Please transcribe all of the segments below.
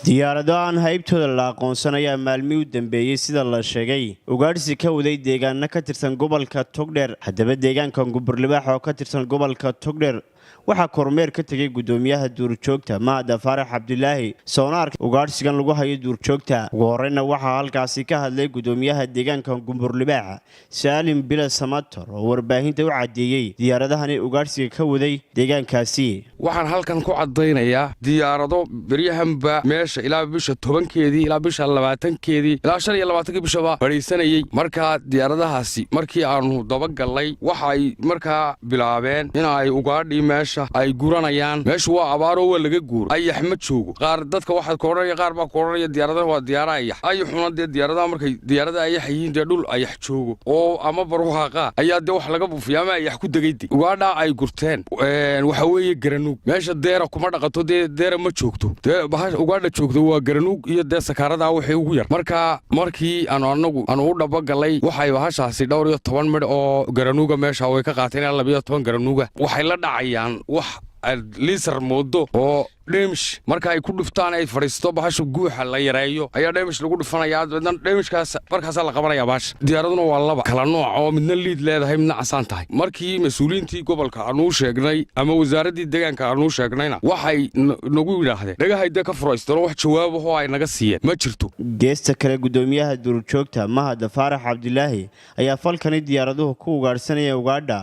diyaarado aan haybtooda la aqoonsan ayaa maalmihii u dambeeyay sida la sheegay ugaadhsi ka waday deegaano ka tirsan gobolka Togdheer. Haddaba deegaanka Gumburlibaax oo ka tirsan gobolka Togdheer waxaa kormeer ka tagay gudoomiyaha duurjoogta Maada Faarax Cabdilaahi Soonaar ugaadhsigan lagu hayo duurjoogta. Ugu horreynna waxaa halkaasi ka hadlay gudoomiyaha deegaanka Gumburlibaax Saalim Bila Samator oo warbaahinta u cadeeyay diyaaradahani ugaadhsiga ka waday deegaankaasi. waxaan halkan ku cadeynayaa diyaarado beryahanba meesha ilaa bisha 10keedii ilaa bisha 20keedii ilaa 25 bishaba fariisanayay. marka diyaaradahaasi markii aanu daba galay waxay markaa bilaabeen in ay ugaadhi meesha ay guranayaan. meeshu waa abaaro waa laga guuro ayax ma joogo. qaar dadka waxa kooraya qaar baa kooraya diyaaradaha waa diyaaraya ay xunade diyaaradaha markay diyaaradaha ayax yihiin dhul ayax joogo oo ama baruuqa ayaa de wax laga buufiyaa ma ayax ku dagaydi ugaadha ay gurteen. waxa weeye garanuug meesha deera kuma dhaqato deera ma joogto ugaadha joogto waa garanuug iyo de sakaarada wixii ugu yar. markii anagu u dhaba galay waxay bahashaasi dhowr iyo 10 mid oo garanuuga meesha way ka qaateen 12 garanuuga waxay la dhacayaan wax liisar moodo oo dheemish marka ay ku dhuftaan ay fariisto bahasha guuxa la yareeyo ayaa dheemish lagu dhufanayaa dheemishkaas markaas la qabanaya bahasha. diyaaraduna waa laba kala nooc oo midna liid leedahay midna casaan tahay. markii mas'uuliyiintii gobolka aanu sheegnay ama wasaaradii deegaanka aanu sheegnayna waxay nagu yiraahdeen dhagahayda ka furaysto wax jawaab ah oo ay naga siiyeen ma jirto. geesta kale gudoomiyaha duurjoogta Maada Faarax Cabdilaahi ayaa falkani diyaaraduhu ku ugaarsanaya ugaadha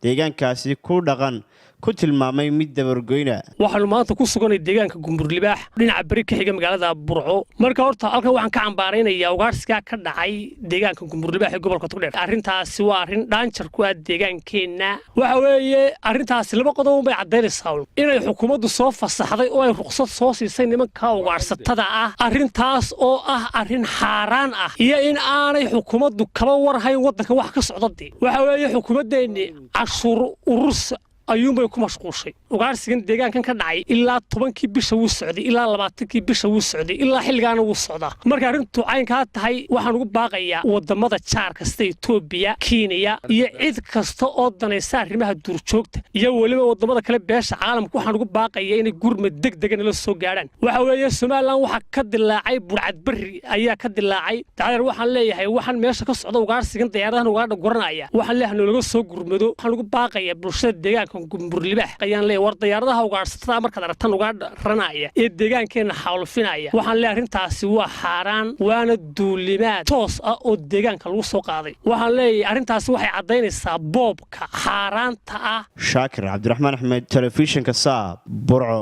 deegaankaasi ku dhaqan ku tilmaamay mid dabargoyna. waxaanu maanta ku suganay deegaanka Gumburlibaax dhinaca bari ka xiga magaalada Burco. marka horta halkan waxaan ka cambaaraynayaa ugaadhsiga ka dhacay deegaanka Gumburlibaax ee gobolka Togdheer. arrintaasi waa arrin dhaanjar ku ah deegaankeena. waxa weeye arrintaasi laba qodob bay cadeynaysaa inay xukuumaddu soo fasaxday oo ay ruqsad soo siisay nimanka ugaadhsatada ah. arrintaas oo ah arrin xaaraan ah iyo in aanay xukuumaddu kaba warhayn wadanka wax ka socda. waxa weeye xukuumadeeni cashuur urus ayuunbay ku mashquushay. ugaadhsigan deegaankan ka dhacay ilaa 10kii bisha wuu socday ilaa 20kii bisha wuu socday ilaa xilligaana wuu socdaa. marka arrintu caynkaa tahay waxaan ugu baaqayaa wadamada jaarka sida Itoobiya, Kenya iyo cid kasta oo danaysa arrimaha duurjoogta iyo waliba wadamada kale beesha caalamka waxaan ugu baaqayaa inay gurmad degdeg ah la soo gaaraan. waxa weeye Soomaaliland waxa ka dilaacay burcad bari ayaa ka dilaacay. taariikh waxaan leeyahay waxaan meesha ka socda ugaadhsigan diyaaradahan ugaadha guranaya waxaan leeyahay laga soo gurmado. waxaan ugu baaqayaa bulshada deegaanka Gumburlibaax ayaan leeyahay war diyaaradaha ugaadhsatada marka aragtan ugaadha ranaya ee deegaankeena xawlfinaya waxaan leeyahay arrintaasi waa xaaraan waana duulimaad toos ah oo deegaanka lagu soo qaaday. waxaan leeyahay arrintaasi waxay cadeynaysaa boobka xaaraanta ah. Shaakir Cabdiraxmaan Axmed, Telefishinka Saab, Burco.